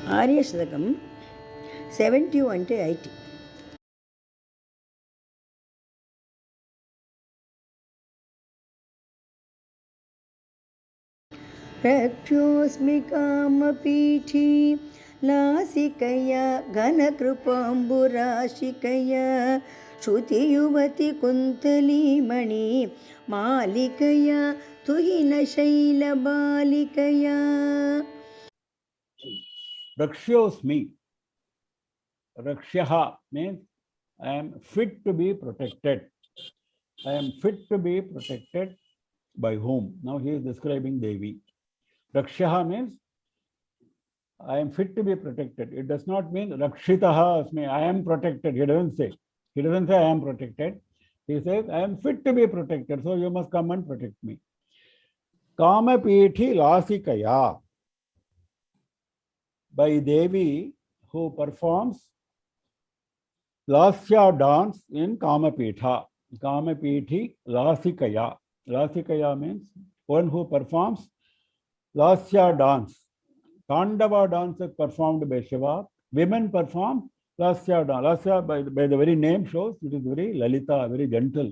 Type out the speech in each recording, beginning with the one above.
Aryasatakam 71 to 80. रक्षोऽस्मि कामपीठी लासिकया घनकृपाम्बुराशिकया श्रुतियुवति कुन्तलीमणि मालिकया तुहिनशैलबालिकया. Rakshosmi. Rakshaha means I am fit to be protected. I am fit to be protected by whom? Now he is describing Devi. Rakshaha means I am fit to be protected. It does not mean Rakshitaha asmi, I am protected. He doesn't say. He doesn't say I am protected. He says I am fit to be protected, so you must come and protect me. Kamapithi Lasikaya. By Devi who performs Lasya dance in Kamapitha. Kamapithi Lasikaya. Lasikaya means one who performs Lasya dance. Tandava dance is performed by Shiva. Women perform Lasya dance. Lasya, by the very name shows, it is very Lalita, very gentle,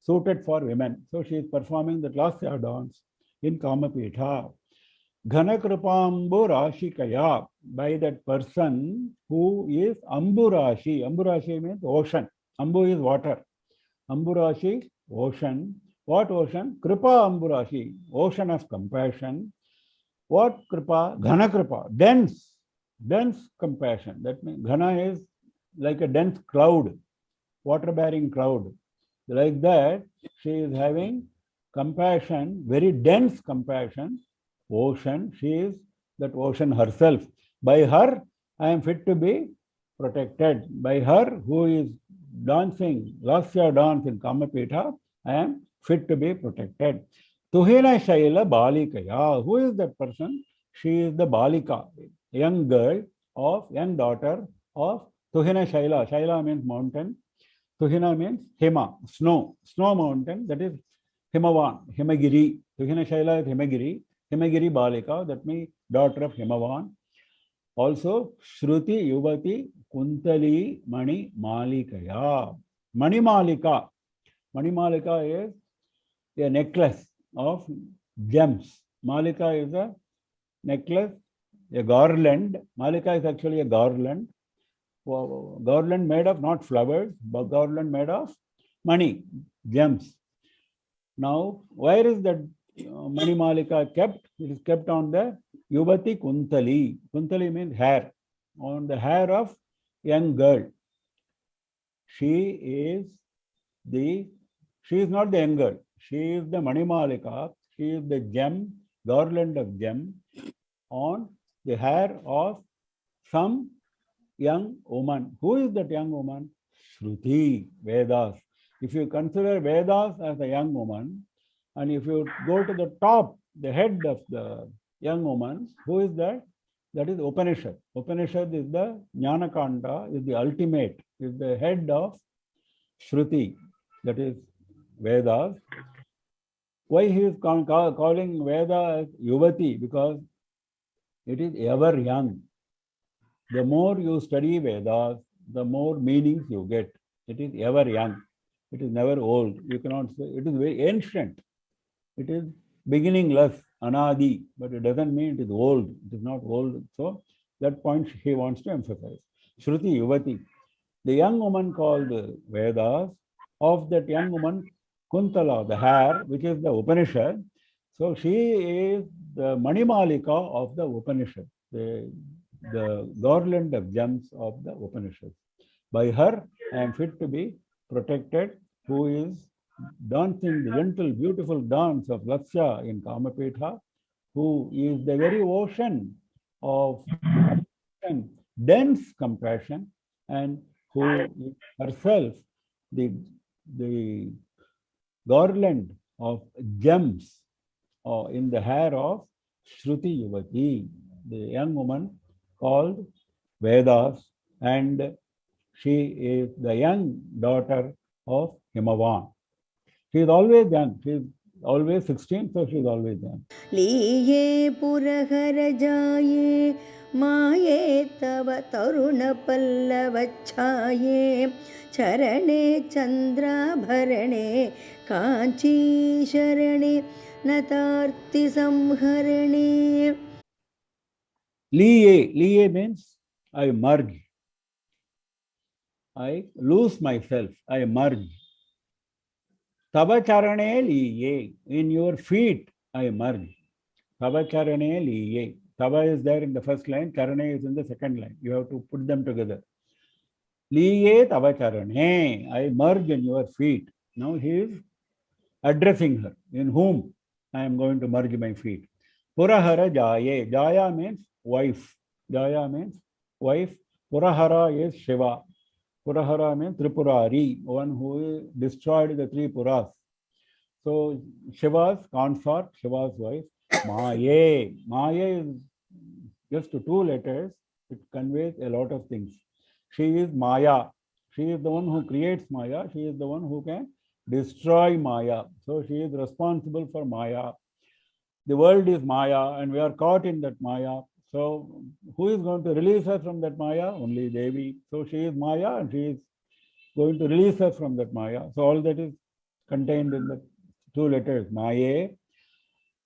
suited for women. So she is performing that Lasya dance in Kamapitha. Ghanakripamburaashikaya, by that person who is Amburashi. Amburashi means ocean. Ambu is water. Amburashi, ocean. What ocean? Kripa Amburashi, ocean of compassion. What kripa? Ghana kripa, dense compassion. That means ghana is like a dense cloud, water-bearing cloud. Like that, she is having compassion, very dense compassion. Ocean, she is that ocean herself. By her, I am fit to be protected. By her, who is dancing, Lasya dance in Kamapitha, I am fit to be protected. Tuhina Shaila Balikaya. Who is that person? She is the Balika, young girl young daughter of Tuhina Shaila. Shaila means mountain. Tuhina means Hima, snow mountain. That is Himavan, Himagiri. Tuhina Shaila is Himagiri. Himagiri Balika, that means daughter of Himavan. Also, Shruti Yuvati Kuntali Mani Malikaya. Mani Malika. Mani Malika is a necklace of gems. Malika is a necklace, a garland. Malika is actually a garland. Garland made of not flowers, but garland made of money, gems. Now, where is that Mani Malika kept? It is kept on the Yuvati Kuntali. Kuntali means hair. On the hair of young girl. She is not the young girl. She is the Mani Malika. She is the gem, garland of gem on the hair of some young woman. Who is that young woman? Shruti, Vedas. If you consider Vedas as a young woman, and if you go to the top, the head of the young woman, who is that? That is Upanishad. Upanishad is the Jnanakanda, is the ultimate, is the head of Shruti, that is Vedas. Why he is calling Veda as Yuvati? Because it is ever young. The more you study Vedas, the more meanings you get. It is ever young. It is never old. You cannot say it is very ancient. It is beginningless, anadi, but it doesn't mean it is old. It is not old. So that point he wants to emphasize. Shruti Yuvati. The young woman called Vedas, of that young woman, Kuntala, the hair, which is the Upanishad. So she is the Manimalika of the Upanishad, the garland of gems of the Upanishad. By her, I am fit to be protected, who is dancing the gentle, beautiful dance of Laksya in Kamapitha, who is the very ocean of dense compassion, and who is herself the garland of gems in the hair of Shruti Yuvati, the young woman called Vedas, and she is the young daughter of Himavan. She is always young. She is always 16, so she is always there. लीये पुरहर जाये माये तव तरुण पल्लवच्छाये चरणे चन्द्राभरणे काञ्ची शरणे नतार्ति संहरणे. Liye means I merge. I lose myself. I merge. Tava charane liye. In your feet, I merge. Tava charane liye. Tava is there in the first line. Charane is in the second line. You have to put them together. Liye tava charane. I merge in your feet. Now he is addressing her. In whom I am going to merge my feet. Purahara Jaya. Jaya means wife. Jaya means wife. Purahara is Shiva. Purahara means Tripurari, one who destroyed the three Puras. So Shiva's consort, Shiva's wife. Maye. Maye is just two letters. It conveys a lot of things. She is Maya. She is the one who creates Maya. She is the one who can destroy Maya. So she is responsible for Maya. The world is Maya and we are caught in that Maya. So who is going to release us from that Maya? Only Devi. So she is Maya and she is going to release us from that Maya. So all that is contained in the two letters. Maye,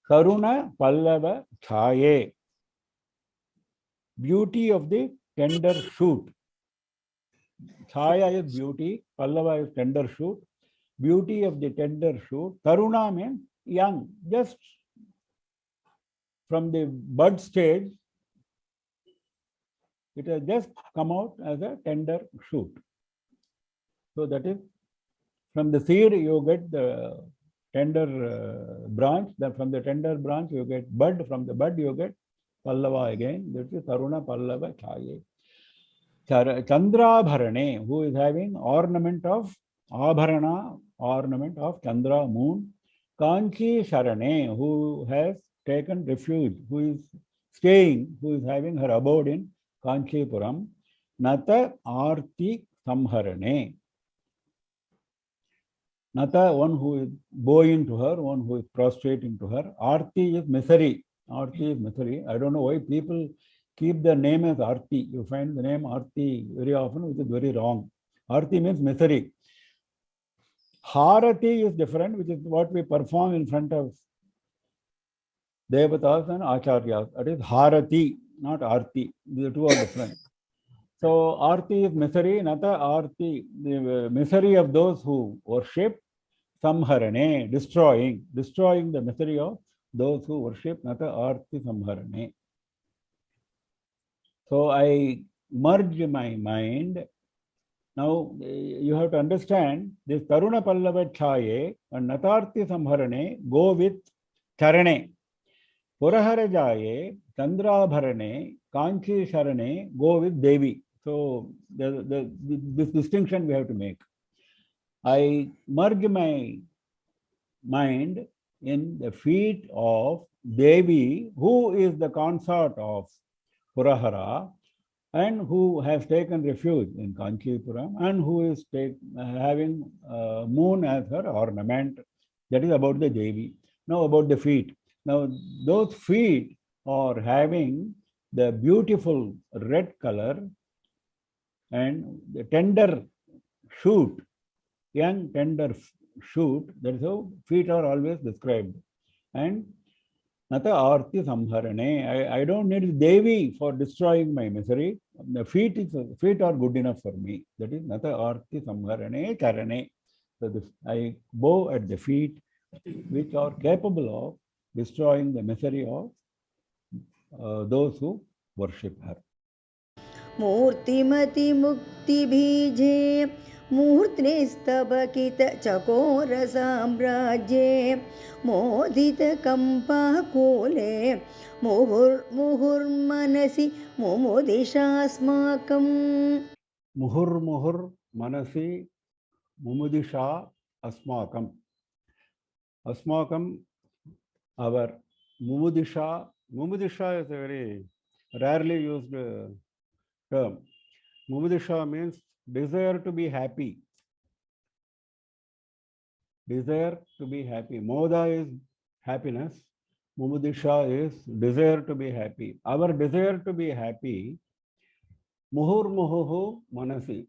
Karuna, Pallava, Chaye. Beauty of the tender shoot. Chaya is beauty, Pallava is tender shoot. Beauty of the tender shoot. Taruna means young, just from the bud stage, it has just come out as a tender shoot. So that is, from the seed you get the tender branch, then from the tender branch you get bud, from the bud you get Pallava again. That is Taruna Pallava Chaye. Chandra Bharane, who is having ornament of Abharana, ornament of Chandra, moon. Kanchi Sharane, who has taken refuge, who is staying, who is having her abode in Kanchipuram. Nata Arti Samharane. Nata, one who is bowing to her, one who is prostrating to her. Arti is misery. Arti is misery. I don't know why people keep the name as Arti. You find the name Arti very often, which is very wrong. Arti means misery. Harati is different, which is what we perform in front of Devatas and Acharyas. That is Harati, not Arti. The two are different. So Arti is misery, Nata Arti, the misery of those who worship. Samharane, destroying the misery of those who worship. Nata Arti Samharane. So I merge my mind. Now you have to understand this Taruna Pallava Chaye and Natarti Samharane go with Charane. Purahara Jaye, Chandrabharane, Kanchi Sharane go with Devi. So this distinction we have to make. I merge my mind in the feet of Devi, who is the consort of Purahara and who has taken refuge in Kanchipuram and who is having moon as her ornament. That is about the Devi. Now about the feet. Now those feet are having the beautiful red color and the tender shoot, young tender shoot. That is how feet are always described. And Nata Arti Samharane. I don't need Devi for destroying my misery. The feet are good enough for me. That is Nata Arti Samharane Charane. So I bow at the feet which are capable of destroying the misery of those who worship her. मूर्तिमति मुक्ति बीजे मूर्ध्निस्तबकित चकोर साम्राज्ये मोदित कंपाकूले मुहुर्मुहुर्मनसि मुमुदिशास्माकम्. मुहुर्मुहुर् मनसि मुमुदिशा अस्माकम्. Asmakam, our mumudisha. Mumudisha is a very rarely used term. Mumudisha means desire to be happy. desire to be happy. Moda is happiness. Mumudisha is desire to be happy. Our desire to be happy, muhurmuhuhu manasi.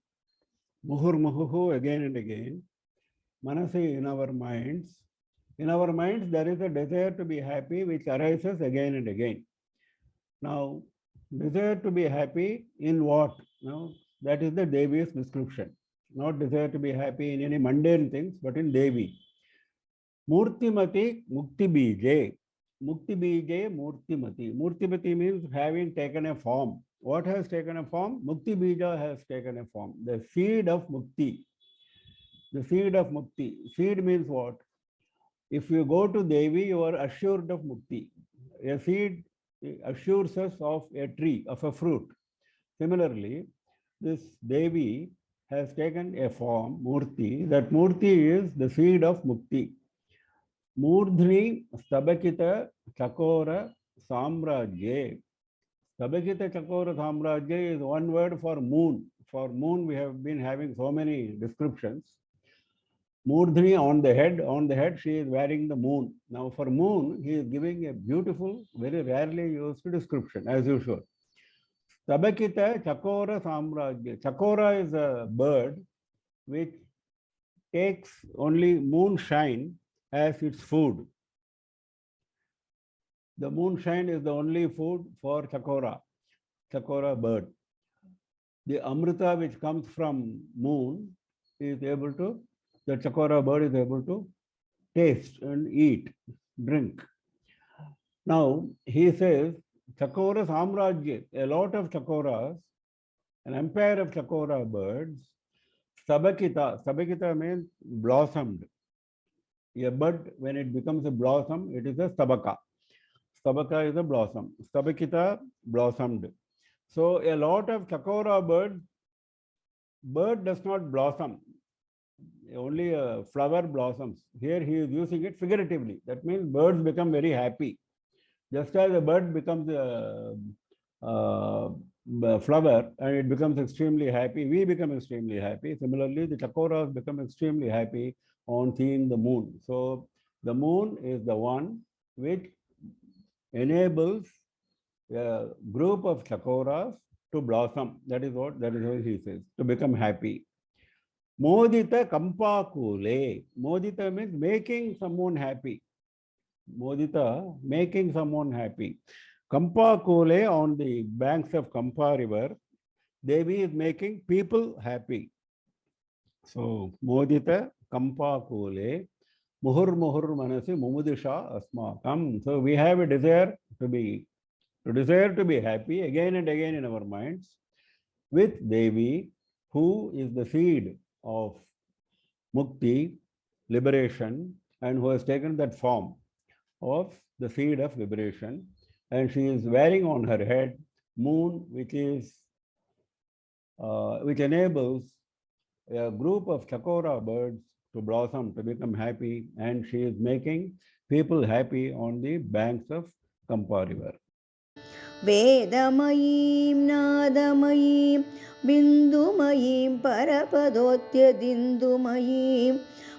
Muhurmuhuhu again and again. Manasi in our minds. In our minds, there is a desire to be happy which arises again and again. Now, desire to be happy in what? Now, that is the Devi's description. Not desire to be happy in any mundane things, but in Devi. Murtimati Mukti Bije. Mukti Bije Murtimati. Murtimati means having taken a form. What has taken a form? Mukti Bija has taken a form. The seed of Mukti. The seed of Mukti. Seed means what? If you go to Devi, you are assured of Mukti. A seed assures us of a tree, of a fruit. Similarly, this Devi has taken a form, Murti. That Murti is the seed of Mukti. Murdhni Stabakita Chakora Samrajye. Stabakita Chakora Samrajye is one word for moon. For moon, we have been having so many descriptions. Murdhni on the head, she is wearing the moon. Now, for moon, he is giving a beautiful, very rarely used description, as usual. Stabakita Chakora Samrajya. Chakora is a bird which takes only moonshine as its food. The moonshine is the only food for Chakora bird. The Amrita which comes from moon is able to, the Chakora bird is able to taste and eat, drink. Now, he says, Chakora Samrajya, a lot of Chakoras, an empire of Chakora birds, Stabakita means blossomed. A bud, when it becomes a blossom, it is a Stabaka. Stabaka is a blossom. Stabakita blossomed. So a lot of Chakora bird does not blossom. Only a flower blossoms. Here he is using it figuratively. That means birds become very happy. Just as a bird becomes a flower and it becomes extremely happy, we become extremely happy. Similarly, the Chakoras become extremely happy on seeing the moon. So the moon is the one which enables a group of Chakoras to blossom. That is what he says, to become happy. Modita Kampakule. Modita means making someone happy. Modita, making someone happy. Kampakule, on the banks of Kampa river, Devi is making people happy. So, Modita Kampakule, Muhur Manasi Mumudisha Asmakam. So, we have a desire to be happy again and again in our minds with Devi, who is the seed of Mukti, liberation, and who has taken that form of the seed of liberation. And she is wearing on her head moon, which enables a group of Chakora birds to blossom, to become happy, and she is making people happy on the banks of Kampa river. वेदमयीं नादमयीं बिन्दुमयीं परपदोत्यदिन्दुमयीं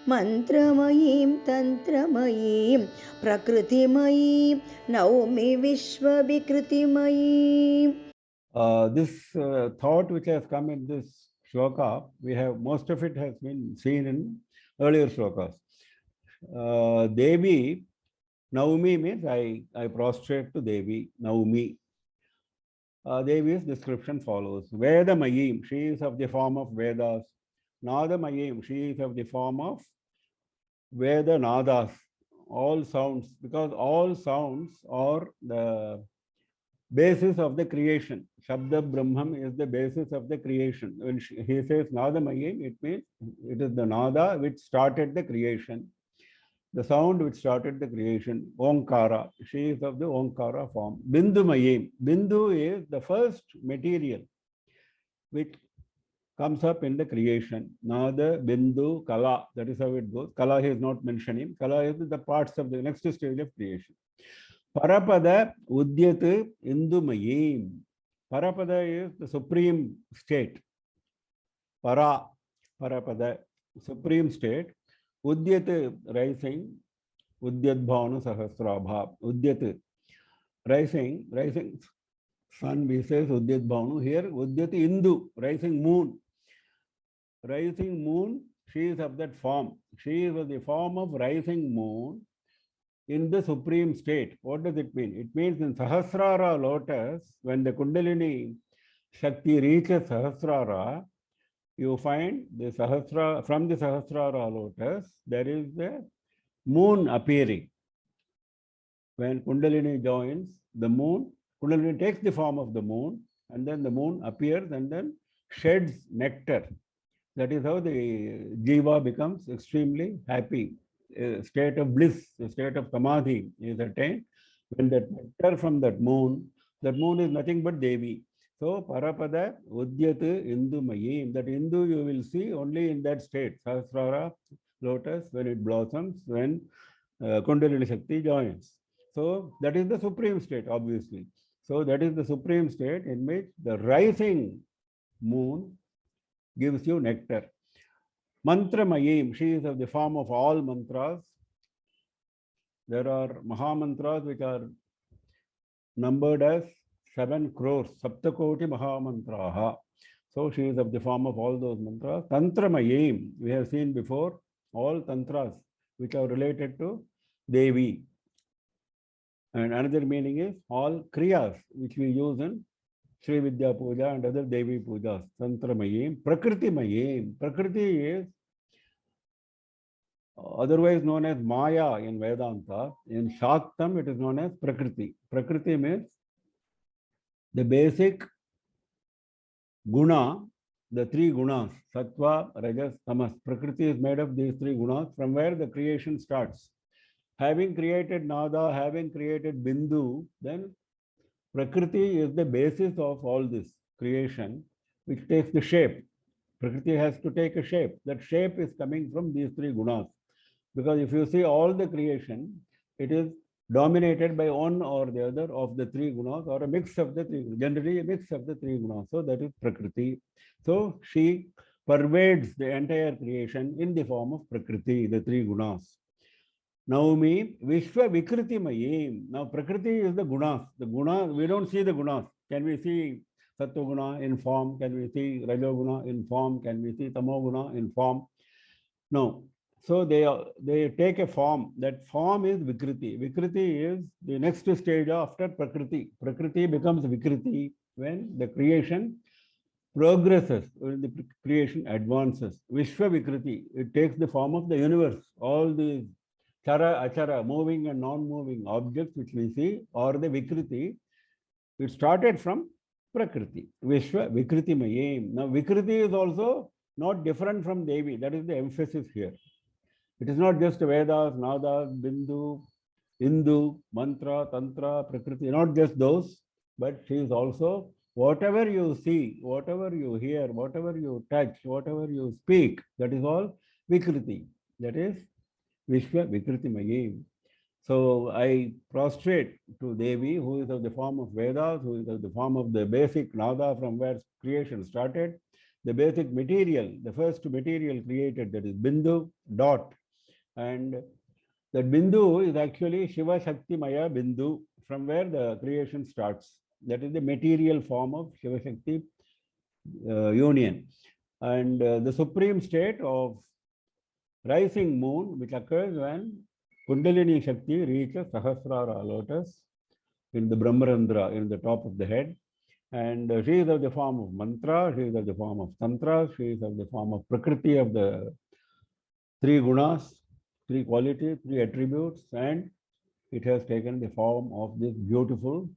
मन्त्रमयीं तन्त्रमयीं प्रकृतिमयीं नौमि विश्वविकृतिमयीं. This thought which has come in this shloka, most of it has been seen in earlier shlokas. Devi, Naumi means I prostrate to Devi, Naumi. Devi's description follows. Vedamayim, she is of the form of Vedas. Nadamayim, she is of the form of Veda Nadas, all sounds, because all sounds are the basis of the creation. Shabda Brahman is the basis of the creation. When he says Nadamayim, it means it is the Nada which started the creation. The sound which started the creation, Omkara, she is of the Omkara form. Bindu Mayim, Bindu is the first material which comes up in the creation. Nada, Bindu, Kala, that is how it goes. Kala he is not mentioning. Kala is the parts of the next stage of creation. Parapada, Udyat, Indu Mayim. Parapada is the supreme state. Parapada, supreme state. Udyat rising, Udyat Bhavanu Sahasrabha. Udyat rising sun, we say Udyat Bhavanu. Here Udyat Indu, rising moon. Rising moon, she is of that form. She is of the form of rising moon in the supreme state. What does it mean? It means in Sahasrara lotus, when the Kundalini Shakti reaches Sahasrara, you find the Sahasrara, from the Sahasrara lotus, there is the moon appearing. When Kundalini joins the moon, Kundalini takes the form of the moon, and then the moon appears and then sheds nectar. That is how the Jiva becomes extremely happy. A state of bliss, a state of samadhi is attained when that nectar from that moon is nothing but Devi. So, Parapada Udyat Indu Mayim, that Indu you will see only in that state, Sahasrara lotus, when it blossoms, when Kundalini Shakti joins. So, that is the supreme state, obviously. So, that is the supreme state in which the rising moon gives you nectar. Mantra Mayim, she is of the form of all mantras. There are Maha mantras which are numbered as 7 crores, Saptakoti Maha Mantraha. So she is of the form of all those mantras. Tantra Mayim, we have seen before, all tantras which are related to Devi. And another meaning is all kriyas which we use in Shri Vidya Puja and other Devi Pujas. Tantra Mayim. Prakriti Mayim. Prakriti is otherwise known as Maya in Vedanta. In Shaktam, it is known as Prakriti. Prakriti means the basic guna, the 3 gunas, Sattva, Rajas, Tamas. Prakriti is made of these 3 gunas from where the creation starts. Having created Nada, having created Bindu, then Prakriti is the basis of all this creation, which takes the shape. Prakriti has to take a shape. That shape is coming from these 3 gunas. Because if you see all the creation, it is dominated by one or the other of the 3 gunas or a mix of the 3 gunas, generally a mix of the 3 gunas. So that is Prakriti. So she pervades the entire creation in the form of Prakriti, the 3 gunas. Naumi Vishwa Vikriti Mayim. Now Prakriti is the gunas. The gunas, we don't see the gunas. Can we see Sattva in form? Can we see Rajoguna in form? Can we see Tamoguna in form? No. So they take a form. That form is Vikriti. Vikriti is the next stage after Prakriti. Prakriti becomes Vikriti when the creation progresses, when the creation advances. Vishwa Vikriti, it takes the form of the universe. All these Chara, Achara, moving and non-moving objects which we see, or the Vikriti, it started from Prakriti. Vishwa Vikriti Mayim. Now Vikriti is also not different from Devi. That is the emphasis here. It is not just Vedas, Nadas, Bindu, Indu, Mantra, Tantra, Prakriti, not just those, but she is also whatever you see, whatever you hear, whatever you touch, whatever you speak, that is all Vikriti. That is Vishwa Vikriti Mayim. So I prostrate to Devi, who is of the form of Vedas, who is of the form of the basic Nada from where creation started, the basic material, the first material created, that is Bindu, dot. And that Bindu is actually Shiva Shakti Maya Bindu, from where the creation starts. That is the material form of Shiva Shakti union. And the supreme state of rising moon, which occurs when Kundalini Shakti reaches Sahasrara lotus in the Brahmarandra, in the top of the head. And she is of the form of mantra, she is of the form of tantra, she is of the form of Prakriti of the 3 gunas, 3 qualities, 3 attributes, and it has taken the form of this beautiful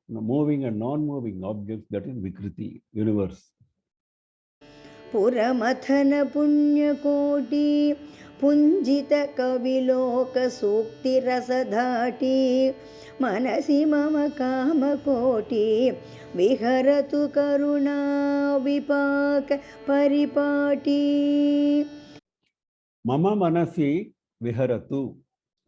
moving and non-moving objects, that is Vikriti, universe. Puramathana punyakoti punjita kaviloka sukti rasadhati manasi mama kamakoti viharatu karuna vipaka paripati. Mama manasi viharatu.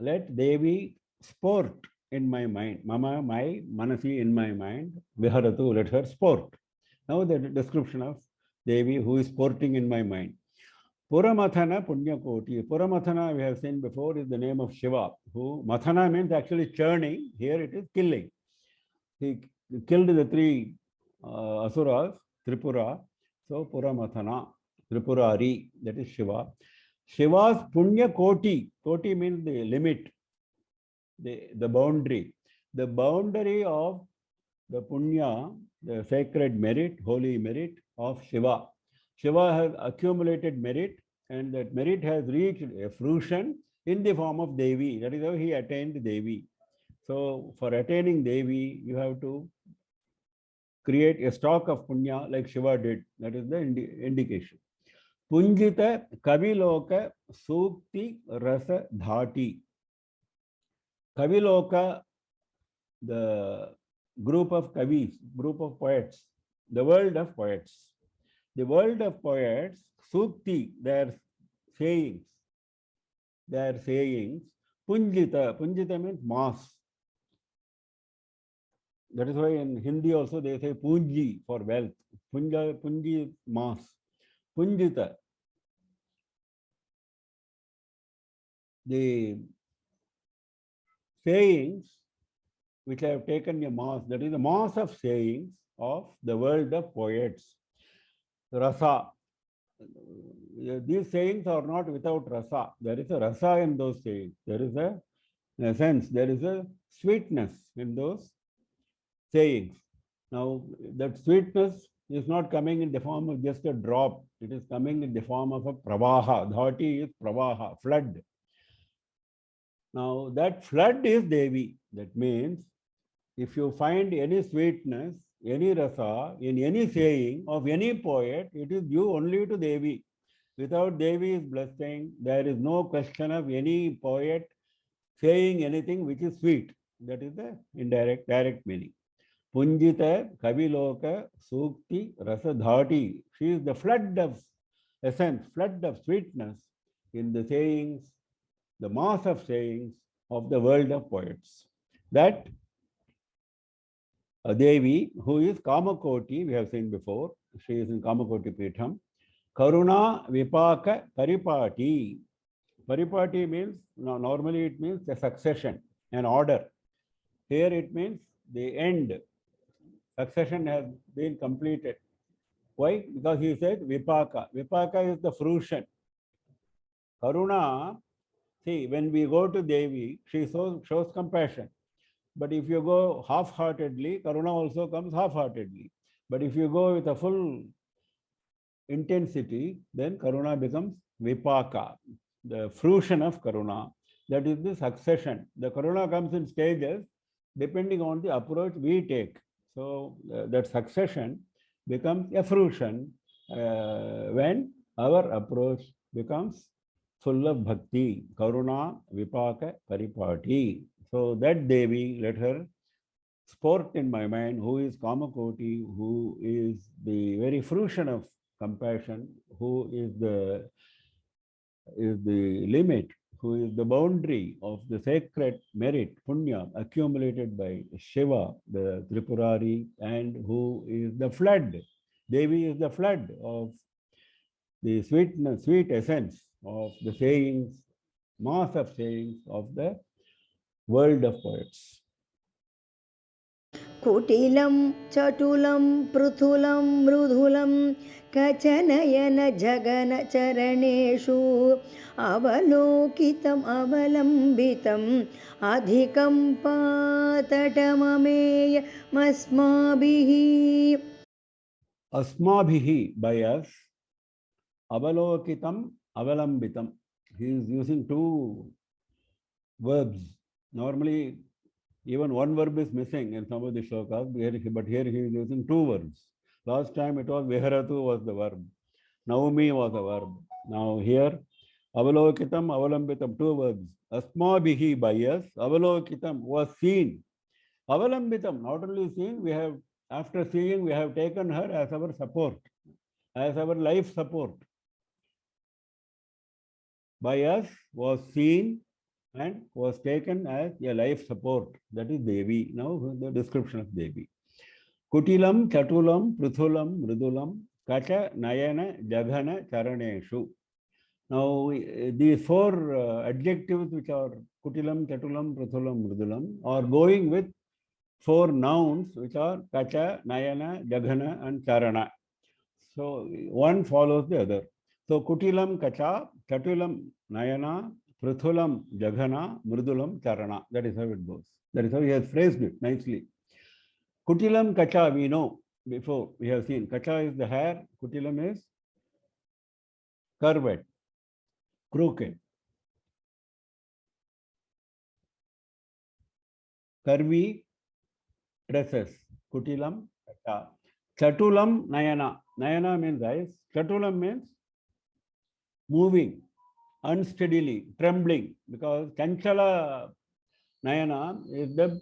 Let Devi sport in my mind. Mama, my manasi in my mind. Viharatu, let her sport. Now the description of Devi who is sporting in my mind. Puramathana Punyakoti. Puramathana, we have seen before, is the name of Shiva, who Mathana means actually churning. Here it is killing. He killed the three asuras, Tripura. So Puramathana, Tripurari, that is Shiva. Shiva's Punya Koti. Koti means the limit, the boundary. The boundary of the Punya, the sacred merit, holy merit of Shiva. Shiva has accumulated merit, and that merit has reached a fruition in the form of Devi. That is how he attained Devi. So for attaining Devi, you have to create a stock of Punya like Shiva did. That is the indication. Punjita Kaviloka Sukti Rasa Dhati. Kaviloka, the group of Kavis, group of poets, the world of poets. The world of poets, Sukti, their sayings. Punjita, Punjita means mass. That is why in Hindi also they say Punji for wealth. Punji, mass. Punjita. The sayings which have taken a mass, that is the mass of sayings of the world of poets. Rasa. These sayings are not without rasa. There is a rasa in those sayings. There is a, in a sense, there is a sweetness in those sayings. Now, that sweetness is not coming in the form of just a drop. It is coming in the form of a pravaha. Dhati is pravaha, flood. Now, that flood is Devi. That means, if you find any sweetness, any rasa, in any saying of any poet, it is due only to Devi. Without Devi's blessing, there is no question of any poet saying anything which is sweet. That is the direct meaning. Punjita Kaviloka Sukti Rasadhati. She is the flood of essence, flood of sweetness in the sayings, the mass of sayings of the world of poets. That Devi, who is Kamakoti, we have seen before, she is in Kamakoti Pitham. Karuna Vipaka Paripati. Paripati means, normally it means a succession, an order. Here it means the end. Succession has been completed. Why? Because he said Vipaka. Vipaka is the fruition. Karuna, see, when we go to Devi, she shows compassion. But if you go half-heartedly, Karuna also comes half-heartedly. But if you go with a full intensity, then Karuna becomes Vipaka, the fruition of Karuna. That is the succession. The Karuna comes in stages depending on the approach we take. So that succession becomes a fruition when our approach becomes full of Bhakti, Karuna, Vipaka, Paripati. So that Devi, let her sport in my mind, who is Kamakoti, who is the very fruition of compassion, who is the limit, who is the boundary of the sacred merit, punya, accumulated by Shiva, the Tripurari, and who is the flood. Devi is the flood of the sweetness, sweet essence of the sayings, mass of sayings of the world of poets. Kutilam chatulam pruthulam mrudhulam kachanayana jagana charaneshu avalokitam avalambitam adhikam patadamameya masmabhihi. Asmabhihi, by us. Avalokitam avalambitam. He is using two verbs. Normally, even one verb is missing in some of the shlokas, but here he is using two verbs. Last time it was Viharatu was the verb. Naumi was a verb. Now here, Avalokitam, Avalambitam, two verbs. Asmabhihi, by us. Avalokitam was seen. Avalambitam, not only seen, we have, after seeing, we have taken her as our support, as our life support. By us was seen and was taken as a life support. That is Devi. Now the description of Devi. Kutilam, Chatulam, Pruthulam, Mridulam, Kacha, Nayana, Jagana, Charaneshu. Now, these four adjectives which are Kutilam, Chatulam, Prathulam, Mrudulam are going with four nouns which are Kacha, Nayana, Jaghana and Charana. So, one follows the other. So, Kutilam, Kacha, Chatulam, Nayana, Prathulam, Jaghana, Mrudulam, Charana. That is how it goes. That is how he has phrased it nicely. Kutilam, Kacha, we know before, we have seen. Kacha is the hair, Kutilam is curved, crooked, curvy tresses. Kutilam, Kacha. Chatulam, Nayana. Nayana means eyes. Chatulam means moving unsteadily, trembling, because Chanchala Nayana is the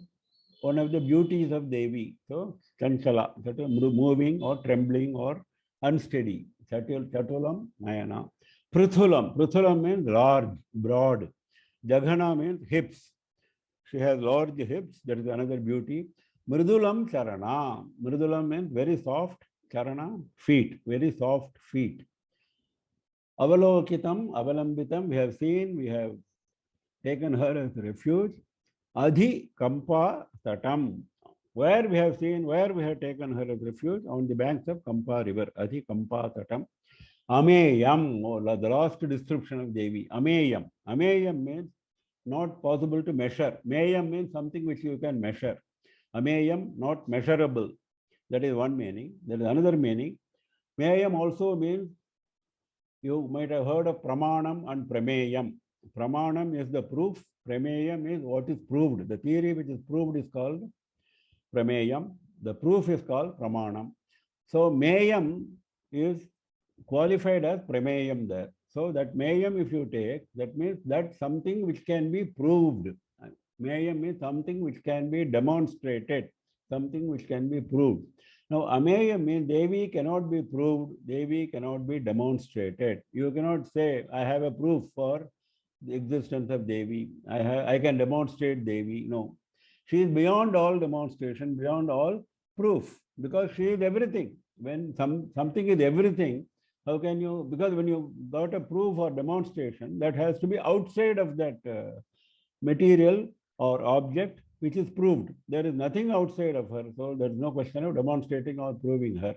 one of the beauties of Devi. So Chanchala, moving or trembling or unsteady. Chatulam Nayana. Pruthulam means large, broad. Jaghana means hips. She has large hips. That is another beauty. Mrudulam Charana. Mrudulam means very soft. Charana, feet. Very soft feet. Avalokitam, avalambitam. We have seen, we have taken her as refuge. Adhi Kampa Tatam. Where we have seen, where we have taken her as refuge? On the banks of Kampa river. Adhi Kampa Tatam. Ameyam, the last description of Devi. Ameyam. Ameyam means not possible to measure. Meyam means something which you can measure. Ameyam, not measurable. That is one meaning. There is another meaning. Meyam also means, you might have heard of Pramanam and Prameyam. Pramanam is the proof. Prameyam is what is proved. The theory which is proved is called Prameyam. The proof is called Pramanam. So Meyam is qualified as Prameyam there. So that Meyam, if you take, that means that something which can be proved. Meyam is something which can be demonstrated, something which can be proved. Now, Ameya means Devi cannot be proved, Devi cannot be demonstrated. You cannot say, I have a proof for the existence of Devi. I can demonstrate Devi. No. She is beyond all demonstration, beyond all proof, because she is everything. When something is everything, how can you, because when you got a proof or demonstration, that has to be outside of that material or object which is proved. There is nothing outside of her, so there is no question of demonstrating or proving her.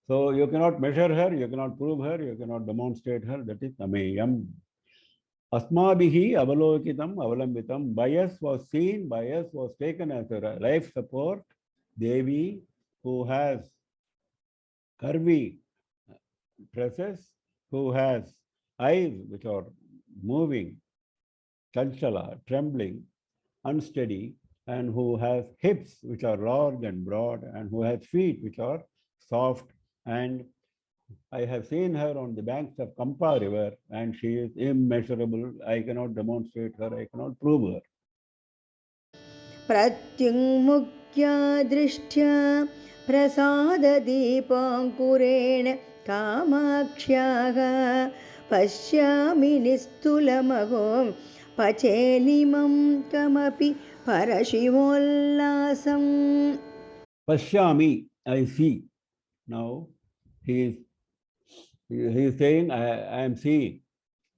So you cannot measure her, you cannot prove her, you cannot demonstrate her. That is Ameyam. Asmabihi avalokitam avalambitam. Bias was seen, bias was taken as a life support. Devi, who has curvy tresses, who has eyes which are moving, chanchala, trembling, unsteady, and who has hips which are large and broad, and who has feet which are soft. And I have seen her on the banks of Kampa river, and she is immeasurable. I cannot demonstrate her, I cannot prove her. प्रत्युन्मुख्या दृष्ट्या प्रसाददीपाङ्कुरेण कामाक्ष्याः पश्यामि निस्तुलमहो पचेलिमं कमपि परशिवोल्लासम्. Pashyami, I see. Now he is saying, I am seeing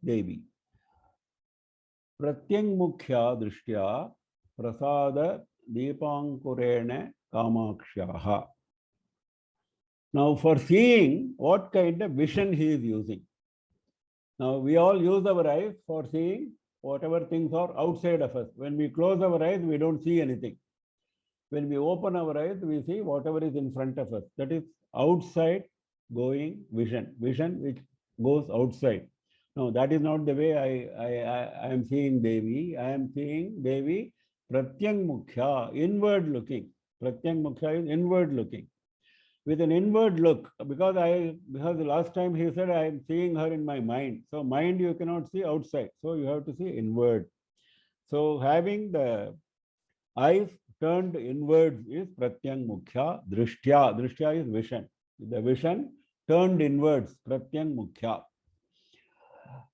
Devi. Pratyangmukhya drishtya prasada deepankurene kamakshaha. Now for seeing, what kind of vision he is using? Now we all use our eyes for seeing whatever things are outside of us. When we close our eyes, we don't see anything. When we open our eyes, we see whatever is in front of us. That is outside going vision, vision which goes outside. No, that is not the way I am seeing Devi. I am seeing Devi pratyangmukhya, inward looking. Pratyangmukhya is inward looking. With an inward look, because the last time he said, I am seeing her in my mind. So mind you cannot see outside. So you have to see inward. So having the eyes turned inwards is pratyangmukhya drishtya. Drishtya is vision. The vision turned inwards, pratyangmukhya.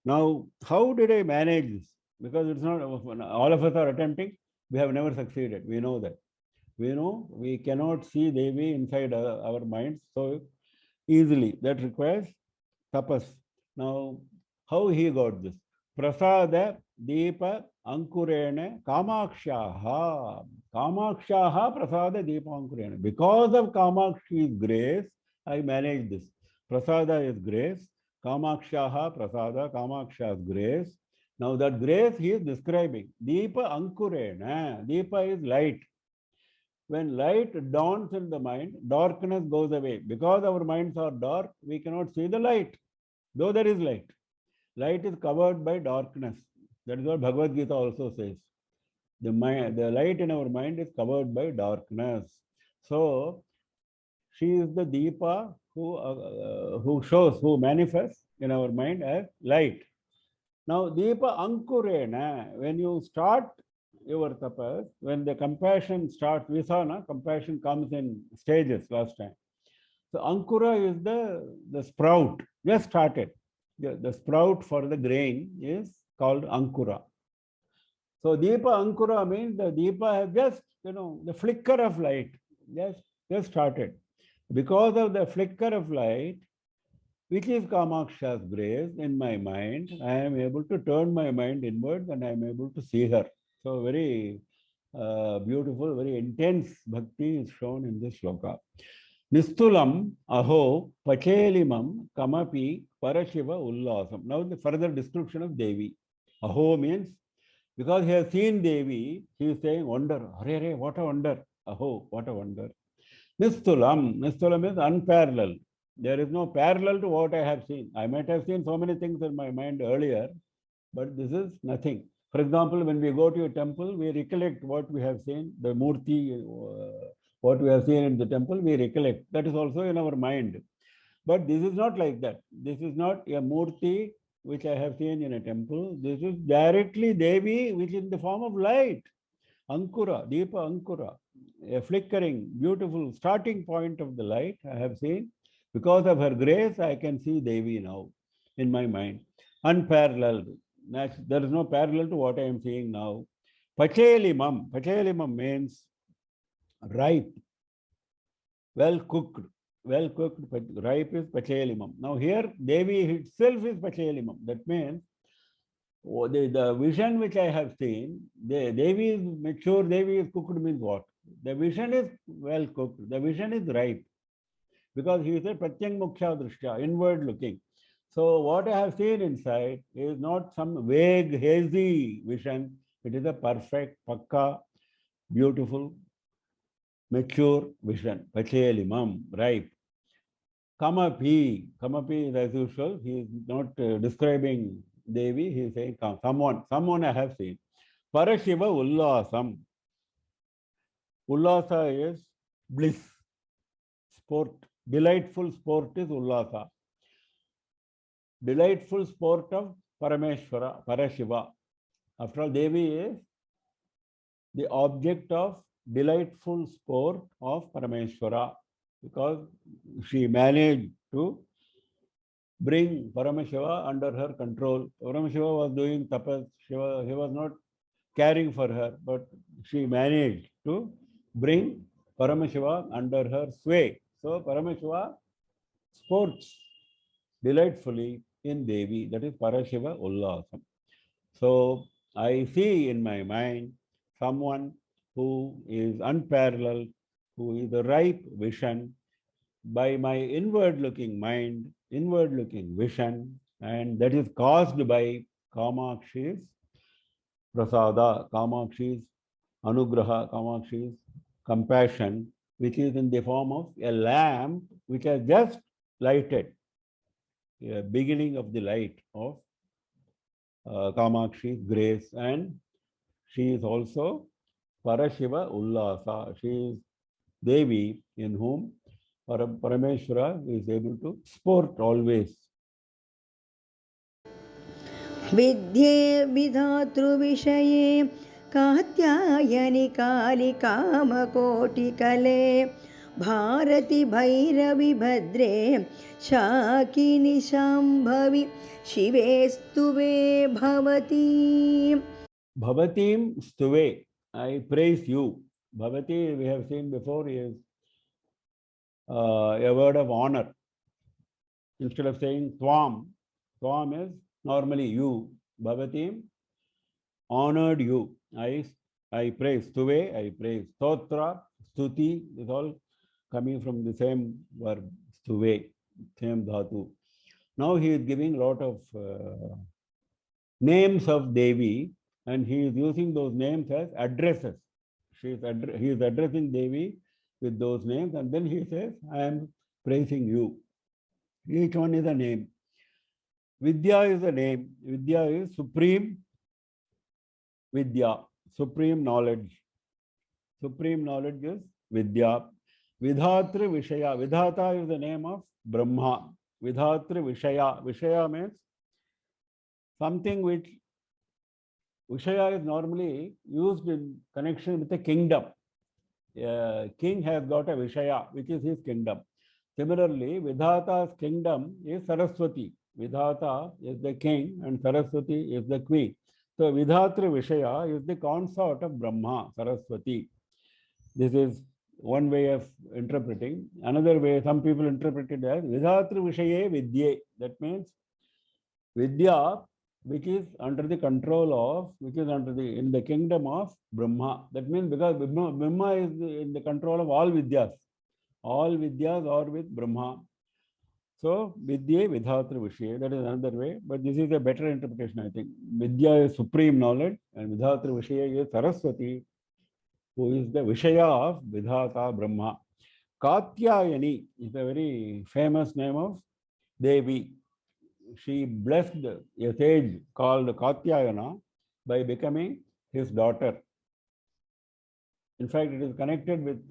Now, how did I manage this? Because it's not, all of us are attempting. We have never succeeded. We know that. We know we cannot see Devi inside our minds so easily. That requires tapas. Now, How he got this? Prasada Deepa Ankurena Kamakshaha. Kamakshaha Prasada Deepa Ankurena. Because of Kamakshi's grace, I manage this. Prasada is grace. Kamakshaha Prasada, Kamaksha's grace. Now that grace he is describing. Deepa Ankurena. Deepa is light. When light dawns in the mind, darkness goes away. Because our minds are dark, we cannot see the light, though there is light. Light is covered by darkness. That is what Bhagavad Gita also says. The light in our mind is covered by darkness. So, she is the Deepa who shows, who manifests in our mind as light. Now, Deepa Ankurena, when you start your tapas, when the compassion starts, we saw, compassion comes in stages last time. So, Ankura is the sprout, just started. The sprout for the grain is called Ankura. So, Deepa Ankura means the Deepa has just, the flicker of light, just started. Because of the flicker of light, which is Kamaksha's grace in my mind, I am able to turn my mind inwards and I am able to see her. So very beautiful, very intense bhakti is shown in this shloka. Nistulam aho pachelimam kamapi parashiva ullasam. Now the further description of Devi. Aho means, because he has seen Devi, he is saying wonder. Hare, what a wonder. Aho, what a wonder. Nistulam is unparalleled. There is no parallel to what I have seen. I might have seen so many things in my mind earlier, but this is nothing. For example, when we go to a temple, we recollect what we have seen, the murti, what we have seen in the temple, we recollect. That is also in our mind. But this is not like that. This is not a murti which I have seen in a temple. This is directly Devi, which is in the form of light. Ankura, Deepa Ankura, a flickering, beautiful starting point of the light I have seen. Because of her grace, I can see Devi now in my mind. Unparalleled. There is no parallel to what I am seeing now. Pachelimam. Pachelimam means ripe, well cooked. Well cooked, ripe is Pachelimam. Now here, Devi itself is Pachelimam. That means the vision which I have seen, Devi is mature, Devi is cooked means what? The vision is well cooked. The vision is ripe. Because he said Pratyang Mukhya Drishya, inward looking. So what I have seen inside is not some vague, hazy vision. It is a perfect, pakka, beautiful, mature vision. Pachelimam, ripe. Kamapi. Kamapi is as usual. He is not describing Devi. He is saying someone I have seen. Parashiva Ullasam. Ullasa is bliss, sport. Delightful sport is Ullasa. Delightful sport of Parameshwara, Parashiva. After all, Devi is the object of delightful sport of Parameshwara, because she managed to bring Paramashiva under her control. Paramashiva was doing tapas, he was not caring for her, but she managed to bring Paramashiva under her sway. So Paramashiva sports delightfully in Devi, that is Parashiva Ullasam. So I see in my mind someone who is unparalleled, who is a ripe vision by my inward looking mind, inward looking vision, and that is caused by Kamakshi's prasada, Kamakshi's anugraha, Kamakshi's compassion, which is in the form of a lamp which has just lighted, a beginning of the light of Kamakshi's grace, and she is also Parashiva Ullasa. She is Devi in whom Parameshwara is able to sport always. विद्ये विधातृविषये Katyayani कालि कामकोटिकले भारति भैरवि भद्रे शाकिनि शाम्भवि शिवे स्तुवे भवती. Bhavatim Stuve, I praise you. Bhavati, we have seen before, is a word of honor. Instead of saying Twam, Twam is Normally you, Bhavatim, honored you. I praise. Stuve, I praise. Stotra, Stuti, is all coming from the same verb, Stuve, same dhatu. Now he is giving a lot of names of Devi, and he is using those names as addresses. He is addressing Devi with those names, and then he says, I am praising you. Each one is a name. Vidya is a name. Vidya is supreme Vidya, supreme knowledge. Supreme knowledge is Vidya. Vidhatri Vishaya. Vidhata is the name of Brahma. Vidhatri Vishaya. Vishaya means something which Vishaya is normally used in connection with the kingdom. King has got a Vishaya, which is his kingdom. Similarly, Vidhata's kingdom is Saraswati. Vidhata is the king and Saraswati is the queen. So Vidhatri Vishaya is the consort of Brahma, Saraswati. This is one way of interpreting. Another way, some people interpret it as Vidhatri Vishaye Vidye. That means Vidya, which is under the control of, which is under the, in the kingdom of Brahma. That means because Brahma is in the control of all Vidyas. All Vidyas are with Brahma. So, Vidya Vidhatri Vishaya, that is another way, but this is a better interpretation, I think. Vidya is supreme knowledge, and Vidhatri Vishaya is Saraswati, who is the Vishaya of Vidhata Brahma. Katyayani is a very famous name of Devi. She blessed a sage called Katyayana by becoming his daughter. In fact, it is connected with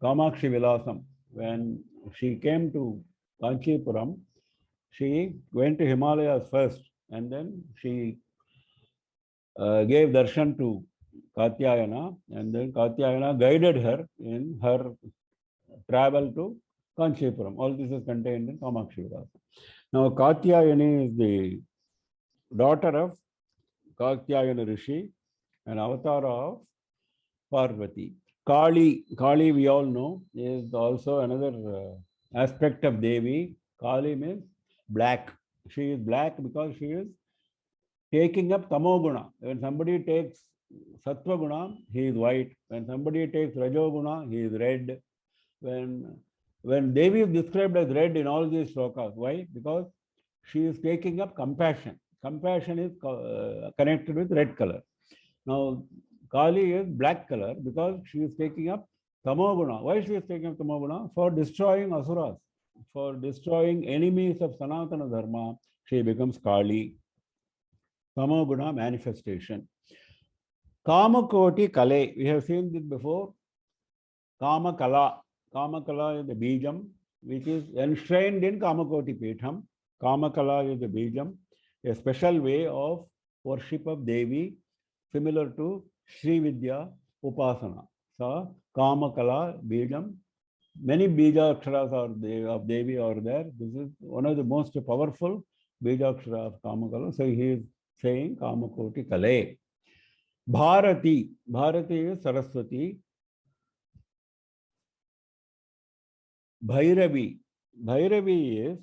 Kamakshi Vilasam. When she came to Kanchipuram, she went to Himalayas first, and then she gave darshan to Katyayana, and then Katyayana guided her in her travel to Kanchipuram. All this is contained in Kamakshi Vilasam. Now, Katyayani is the daughter of Katyayana Rishi, an avatar of Parvati. Kali, we all know, is also another aspect of Devi. Kali means black. She is black because she is taking up Tamoguna. When somebody takes Sattva Guna, he is white. When somebody takes Rajoguna, he is red. When Devi is described as red in all these slokas, why? Because she is taking up compassion. Compassion is connected with red color. Now, Kali is black color because she is taking up Tamoguna. Why she is taking up Tamoguna? For destroying Asuras, for destroying enemies of Sanatana Dharma, she becomes Kali. Tamoguna manifestation. Kamakoti Kale. We have seen this before. Kamakala. Kamakala is the Bijam, which is enshrined in Kamakoti Pitham. Kamakala is the Bijam, a special way of worship of Devi, similar to Shri Vidya Upasana. So, Kamakala, Bijam. Many Bija Aksharas of Devi are there. This is one of the most powerful Bija Akshara of Kamakala. So, he is saying Kamakoti Kale. Bharati. Bharati is Saraswati. Bhairavi. Bhairavi is,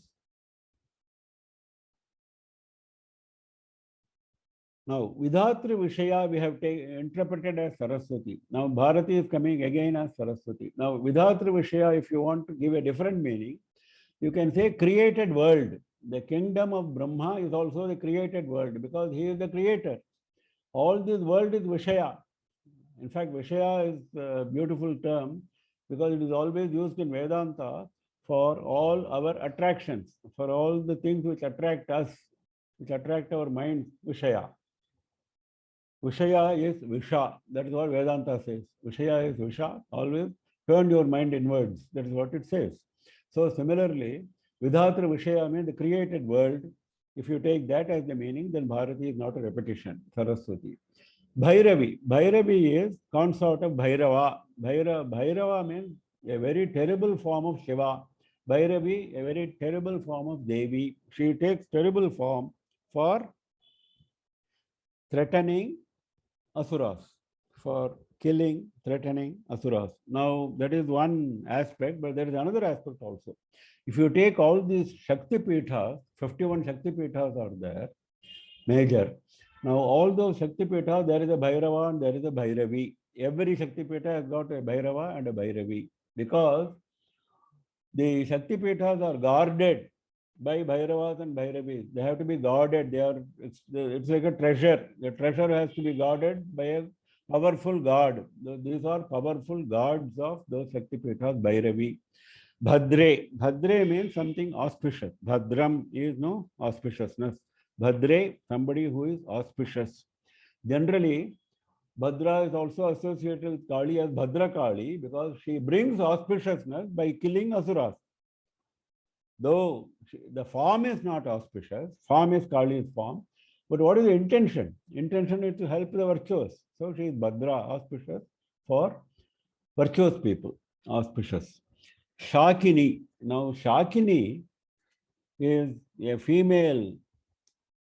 now Vidhatri Vishaya we have interpreted as Saraswati. Now Bharati is coming again as Saraswati. Now Vidhatri Vishaya, if you want to give a different meaning, you can say created world. The kingdom of Brahma is also the created world because he is the creator. All this world is Vishaya. In fact, Vishaya is a beautiful term because it is always used in Vedanta for all our attractions, for all the things which attract us, which attract our mind, Vishaya. Vishaya is Visha. That is what Vedanta says. Vishaya is Visha. Always turn your mind inwards. That is what it says. So similarly, Vidhatra Vishaya means the created world. If you take that as the meaning, then Bharati is not a repetition. Saraswati. Bhairavi. Bhairavi is consort of Bhairava. Bhairava means a very terrible form of Shiva. Bhairavi, a very terrible form of Devi. She takes terrible form for threatening Asuras, for killing, threatening Asuras. Now, that is one aspect, but there is another aspect also. If you take all these Shakti Pithas, 51 Shakti Pithas are there, major. Now, all those Shaktipeethas, there is a Bhairava and there is a Bhairavi. Every Shaktipeetha has got a Bhairava and a Bhairavi because the Shaktipeethas are guarded by Bhairavas and Bhairavis. They have to be guarded. It's like a treasure. The treasure has to be guarded by a powerful guard. These are powerful guards of those Shaktipeethas, Bhairavi. Bhadre. Bhadre means something auspicious. Bhadram is no auspiciousness. Bhadre, somebody who is auspicious. Generally, Bhadra is also associated with Kali as Bhadra Kali because she brings auspiciousness by killing Asuras. Though the form is not auspicious, form is Kali's form, but what is the intention? Intention is to help the virtuous. So she is Bhadra, auspicious for virtuous people, auspicious. Shakini. Now, Shakini is a female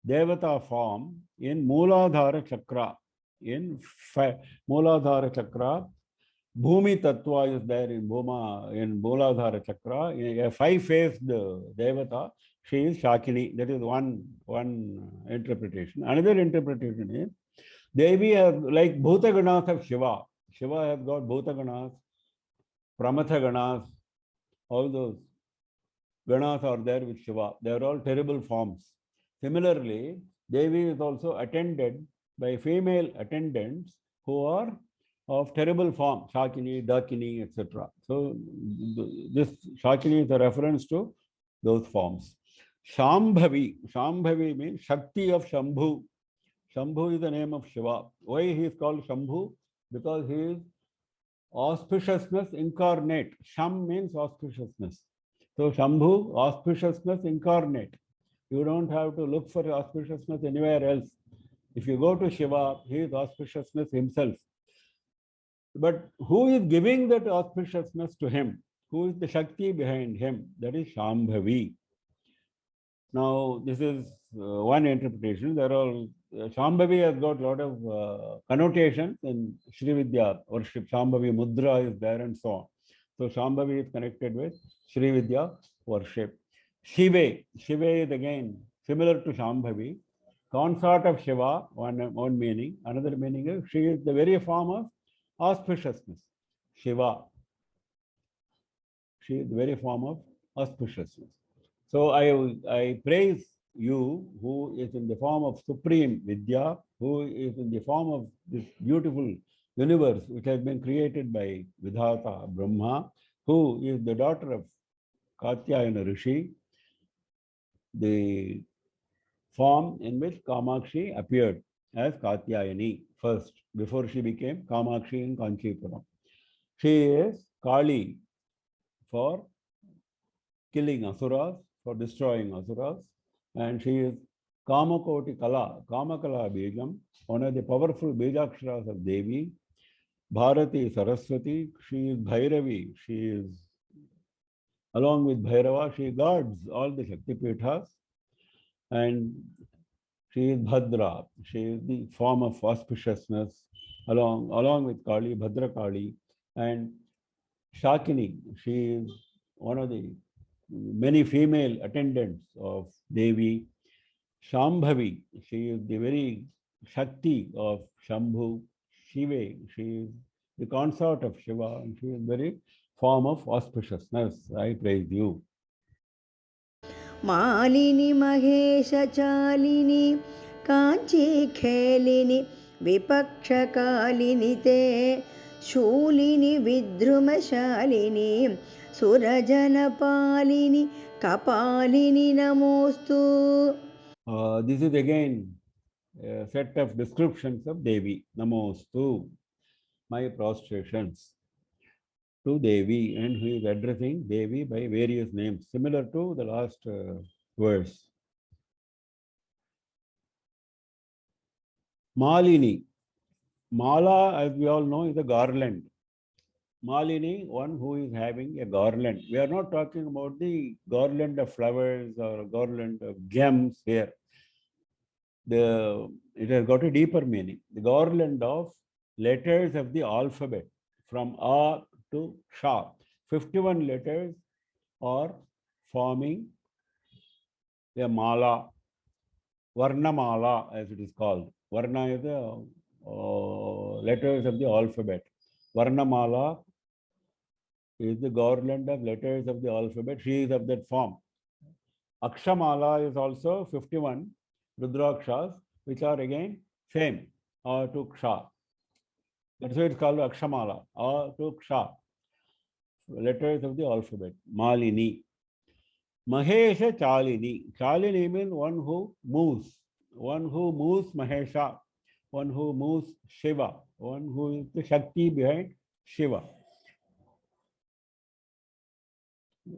Devata form in Mooladhara Chakra. In Mooladhara Chakra, Bhumi Tattva is there in Bhuma, in Mooladhara Chakra. A five-faced Devata, she is Shakini. That is one interpretation. Another interpretation is Devi has like Bhuta Ganas of Shiva. Shiva has got Bhuta Ganas, Pramatha Ganas, all those Ganas are there with Shiva. They are all terrible forms. Similarly, Devi is also attended by female attendants who are of terrible form, Shakini, Dakini, etc. So this Shakini is a reference to those forms. Shambhavi. Shambhavi means Shakti of Shambhu. Shambhu is the name of Shiva. Why he is called Shambhu? Because he is auspiciousness incarnate. Sham means auspiciousness. So Shambhu, auspiciousness incarnate. You don't have to look for auspiciousness anywhere else. If you go to Shiva, he is auspiciousness himself. But who is giving that auspiciousness to him? Who is the Shakti behind him? That is Shambhavi. Now, this is one interpretation. There are Shambhavi has got a lot of connotations in Shri Vidya worship. Shambhavi Mudra is there and so on. So Shambhavi is connected with Shri Vidya worship. Shive. Shive is again similar to Shambhavi. Consort of Shiva, one meaning. Another meaning is she is the very form of auspiciousness. Shiva. She is the very form of auspiciousness. So I praise you who is in the form of Supreme Vidya, who is in the form of this beautiful universe which has been created by Vidhata Brahma, who is the daughter of Katyayana Rishi, the form in which Kamakshi appeared as Katyayani first, before she became Kamakshi in Kanchipuram. She is Kali for killing Asuras, for destroying Asuras, and she is Kamakoti Kala, Kamakala Bijam, one of the powerful Bijaksharas of Devi. Bharati Saraswati, she is Bhairavi, she is, along with Bhairava, she guards all the Shaktipeethas, and she is Bhadra, she is the form of auspiciousness, along with Kali, Bhadra Kali, and Shakini, she is one of the many female attendants of Devi. Shambhavi, she is the very Shakti of Shambhu. Shiva, she is the consort of Shiva, and she is very form of auspiciousness. I praise you. Malini Mahesha Kanchi Khelini Vipakshakalini Te Shulini Vidrumashalini Surajanapalini Kapalini Namostu. This is again a set of descriptions of Devi. Namostu, my prostrations to Devi, and he is addressing Devi by various names, similar to the last verse. Malini. Mala, as we all know, is a garland. Malini, one who is having a garland. We are not talking about the garland of flowers or garland of gems here. It has got a deeper meaning. The garland of letters of the alphabet from A to Sha. 51 letters are forming a mala. Varnamala, as it is called. Varna is the letters of the alphabet. Varnamala is the garland of letters of the alphabet. She is of that form. Akshamala is also 51 Rudrakshas, which are again same, or to Ksha. That's why it's called Akshamala, or to Ksha. Letters of the alphabet. Malini. Mahesha Chalini. Chalini means one who moves. One who moves Mahesha. One who moves Shiva. One who is the Shakti behind Shiva.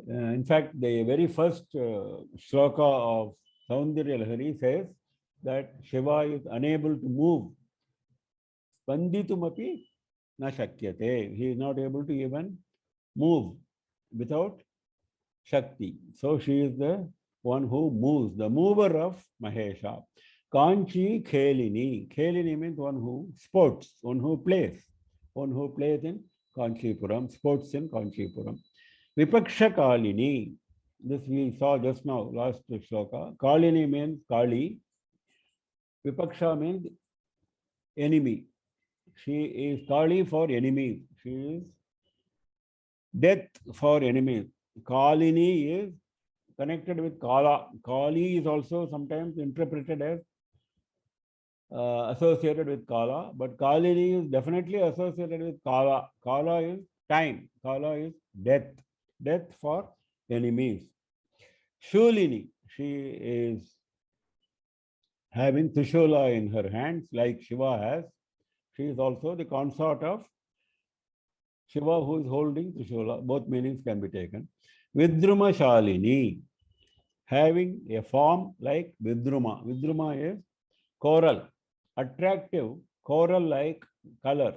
In fact, the very first shloka of Saundarya Lahari says that Shiva is unable to move. Spanditumapi na shakyate. He is not able to even move without Shakti. So she is the one who moves, the mover of Mahesha. Kanchi Khelini. Khelini means one who sports, one who plays in Kanchipuram, sports in Kanchipuram. Vipaksha Kalini. This we saw just now, last shloka. Kalini means Kali. Vipaksha means enemy. She is Kali for enemies. She is death for enemies. Kalini is connected with Kala. Kali is also sometimes interpreted as associated with Kala, but Kalini is definitely associated with Kala. Kala is time. Kala is death. Death for enemies. Shulini, she is having Trishula in her hands like Shiva has. She is also the consort of Shiva who is holding Trishula. Both meanings can be taken. Vidruma Shalini, having a form like Vidruma. Vidruma is coral, attractive coral-like color.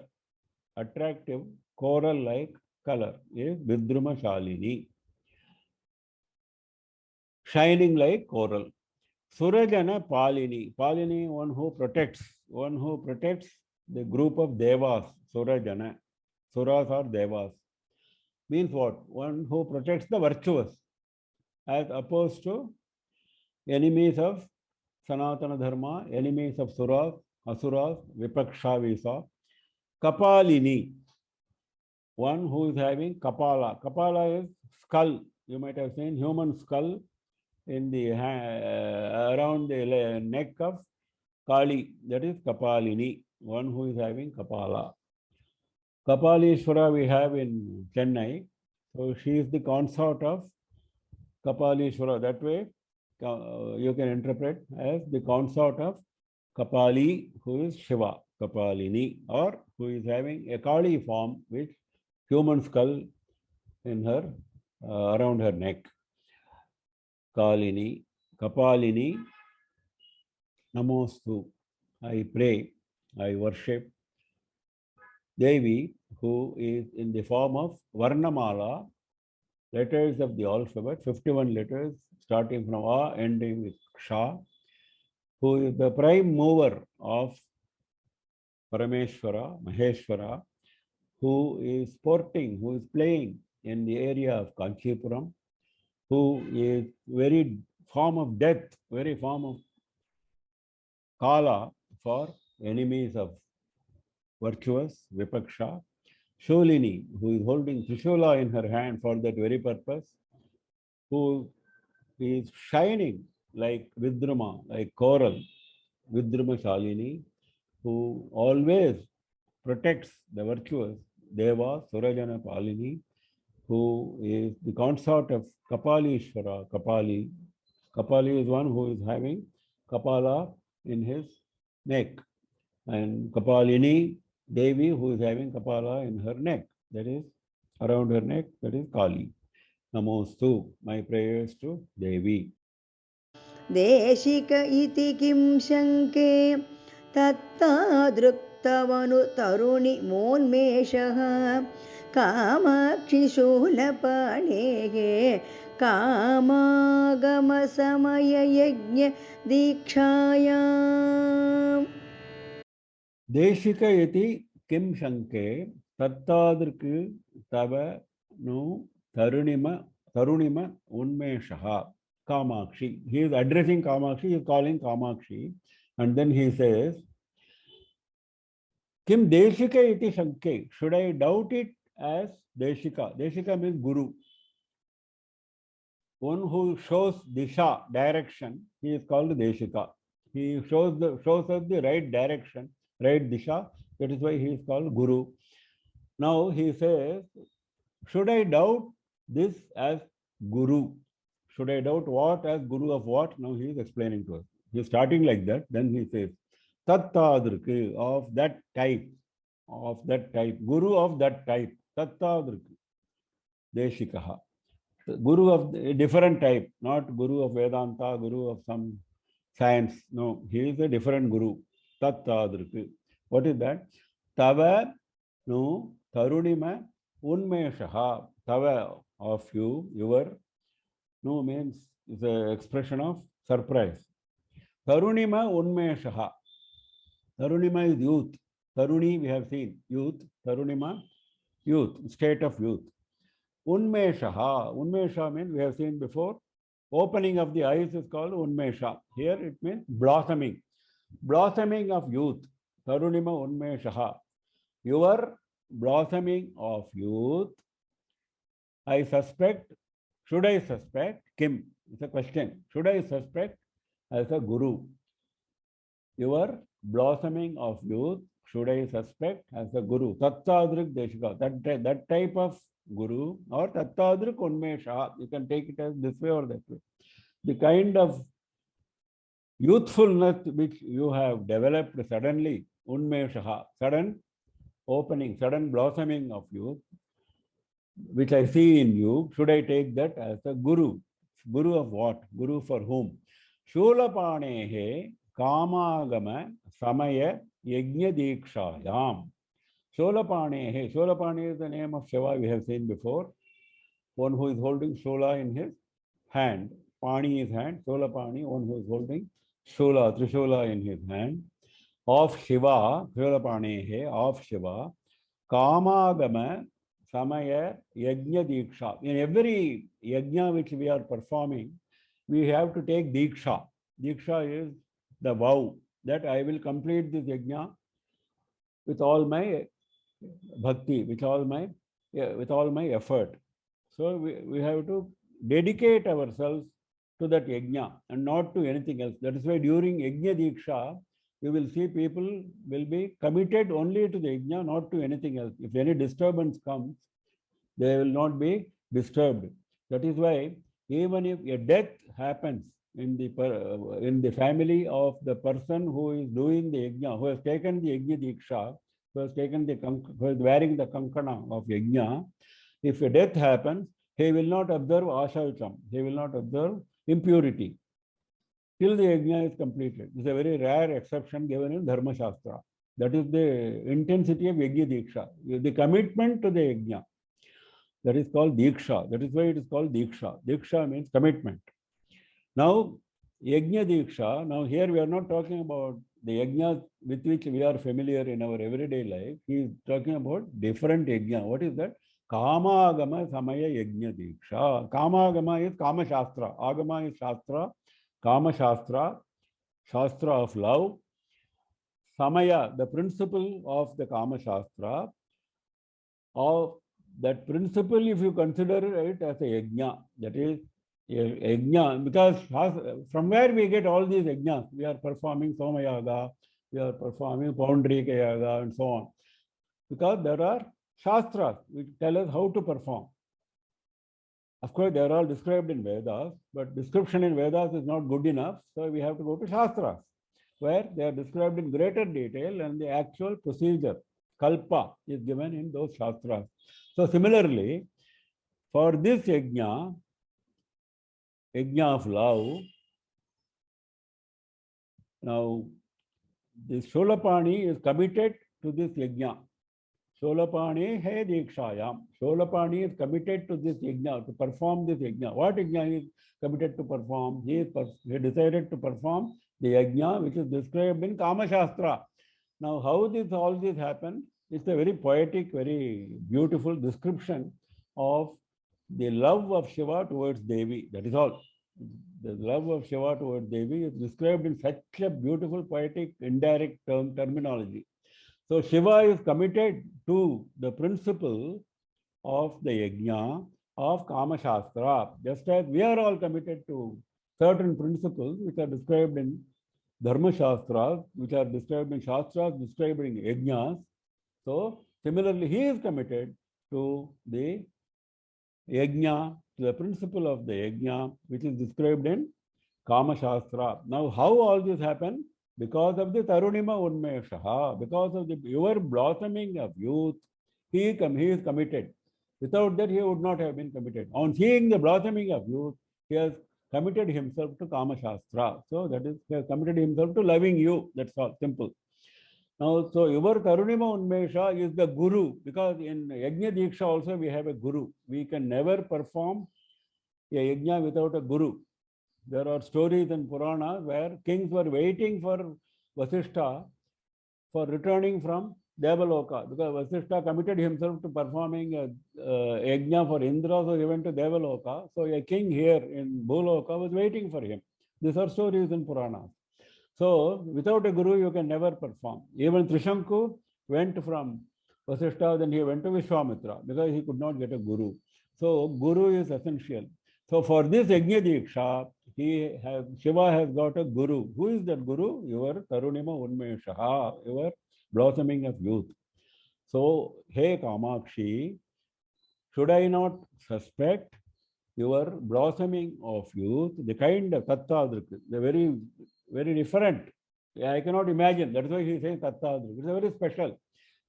Attractive coral-like color is Vidruma Shalini. Shining like coral. Surajana Palini. Palini, one who protects the group of Devas. Surajana. Suras or Devas. Means what? One who protects the virtuous, as opposed to enemies of Sanatana Dharma, enemies of Suras, Asuras, Vipaksha we saw. Kapalini, one who is having Kapala. Kapala is skull. You might have seen human skull in the around the neck of Kali. That is Kapalini, one who is having Kapala. Kapalishwara we have in Chennai. So she is the consort of Kapalishwara. That way you can interpret as the consort of Kapali, who is Shiva, Kapalini, or who is having a Kali form with human skull in her around her neck. Kalini, Kapalini, Namostu. I pray, I worship Devi, who is in the form of Varnamala, letters of the alphabet, 51 letters, starting from A, ending with Ksha, who is the prime mover of Parameshwara, Maheshwara, who is sporting, who is playing in the area of Kanchipuram, who is very form of death, very form of Kala for enemies of virtuous, Vipaksha. Sholini, who is holding Trishula in her hand for that very purpose, who is shining like Vidruma, like coral, Vidruma Shalini, who always protects the virtuous, Deva, Surajana Palini, who is the consort of Kapalishwara, Kapali. Kapali is one who is having Kapala in his neck, and Kapalini Devi, who is having Kapala in her neck, that is around her neck, that is Kali. Namostu, my prayers to Devi. Desika इति किं शङ्के तत्तादृक्तवनु तरुणि मोन्मेषः कामाक्षिशूलपाणेः कामागमसमययज्ञदीक्षायाम् Deshika iti kim shanke tattadruk tava no tarunima unmeshaha. Kamakshi. He is addressing Kamakshi, he is calling Kamakshi. And then he says, Kim Deshika iti Shanke. Should I doubt it as Deshika? Deshika means Guru. One who shows Disha, direction, he is called Deshika. He shows us the right direction, right Disha. That is why he is called Guru. Now he says, should I doubt this as Guru? Should I doubt what as Guru of what? Now he is explaining to us. He is starting like that. Then he says, Tattadriki, of that type, Guru of that type, Tattadriki, Deshikaha. Guru of a different type, not Guru of Vedanta, Guru of some science. No, he is a different Guru. Tattadriki. What is that? Tava no Tarunima Unmeshaha. Tava of you, your. No means is an expression of surprise. Tarunima Unmeshaha. Tarunima is youth. Taruni we have seen. Youth. Tarunima, youth, state of youth. Unmeshaha. Unmesha means we have seen before. Opening of the eyes is called Unmesha. Here it means blossoming. Blossoming of youth. Tarunima Unmeshaha. Your blossoming of youth. I suspect. Should I suspect? Kim. It's a question. Should I suspect as a Guru? Your blossoming of youth. Should I suspect as a Guru? Tattadrik Deshika. That type of Guru or Tattadrik Unmesha. You can take it as this way or that way. The kind of youthfulness which you have developed suddenly, Unmesha, sudden opening, sudden blossoming of youth, which I see in you, should I take that as a Guru? Guru of what? Guru for whom? Shulapanehe Kamagama Samaya Yajna Dikshayam. Sholapanehe. Sholapane is the name of Seva we have seen before. One who is holding Shola in his hand. Pani is hand. Sholapani, one who is holding Shola, Trishola in his hand. Of Shiva, Sholapanehe, of Shiva. Kamagama Samaya Yajna Diksha. In every yajna which we are performing, we have to take Diksha. Diksha is the vow that I will complete this yajna with all my Bhakti, with all my effort. So we have to dedicate ourselves to that yajna and not to anything else. That is why during yajna diksha, you will see people will be committed only to the yajna, not to anything else. If any disturbance comes, they will not be disturbed. That is why even if a death happens in the family of the person who is doing the yajna, who has taken the yajna diksha, who is wearing the kankana of yajna, if a death happens, he will not observe ashaucham, he will not observe impurity till the yajna is completed. This is a very rare exception given in Dharma Shastra. That is the intensity of yajna diksha, the commitment to the yajna. That is called diksha. That is why it is called diksha. Diksha means commitment. Now, yajna diksha, now here we are not talking about the yajna with which we are familiar in our everyday life. He is talking about different yajna. What is that? Kama Agama Samaya Yajna Diksha. Kama Agama is Kama Shastra. Agama is Shastra. Kama Shastra. Shastra of love. Samaya, the principle of the Kama Shastra. Of that principle, if you consider it as a yajna, that is a yajna, because from where we get all these yajnas, we are performing Somayaga, we are performing Paundrika Yaga, and so on. Because there are Shastras which tell us how to perform. Of course, they are all described in Vedas, but description in Vedas is not good enough, so we have to go to Shastras, where they are described in greater detail and the actual procedure, kalpa, is given in those Shastras. So similarly, for this yajna of love, now this Sholapani is committed to this yajna. Sholapani he dikshayam. Sholapani is committed to this yajna, to perform this yajna. What yajna he is committed to perform? He decided to perform the yajna which is described in Kama Shastra. Now, how all this happened? It's a very poetic, very beautiful description of the love of Shiva towards Devi. That is all. The love of Shiva towards Devi is described in such a beautiful, poetic, indirect terminology. So Shiva is committed to the principle of the yajna of Kama Shastra, just as we are all committed to certain principles which are described in Dharma Shastras, which are described in Shastras, described in yajnas. So similarly, he is committed to the yajna, to the principle of the yajna, which is described in Kama Shastra. Now, how all this happened? Because of the Tarunima Unmeshaha, because of your blossoming of youth, he is committed. Without that, he would not have been committed. On seeing the blossoming of youth, he has committed himself to Kama Shastra. So that is, he has committed himself to loving you. That's all, simple. Now, so your Tarunima Unmesha is the Guru, because in Yajna Diksha also we have a Guru. We can never perform a Yajna without a Guru. There are stories in Purana where kings were waiting for Vasishtha for returning from Devaloka, because Vasishtha committed himself to performing a yajna for Indra, so he went to Devaloka. So a king here in Bhuloka was waiting for him. These are stories in Purana. So without a guru, you can never perform. Even Trishanku went from Vasishtha, then he went to Vishwamitra because he could not get a guru. So guru is essential. So for this Yajna Diksha, Shiva has got a guru. Who is that guru? Your Tarunima Unmeshaha, your blossoming of youth. So, hey Kamakshi, should I not suspect your blossoming of youth, the kind of Tattva, the very, very different. I cannot imagine. That's why he says Tattva. It's a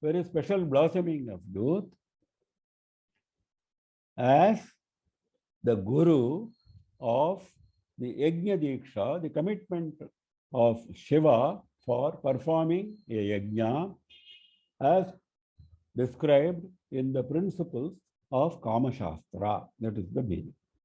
very special blossoming of youth as the guru of the Yajna Diksha, the commitment of Shiva for performing a yajna as described in the principles of Kama Shastra. That is the meaning.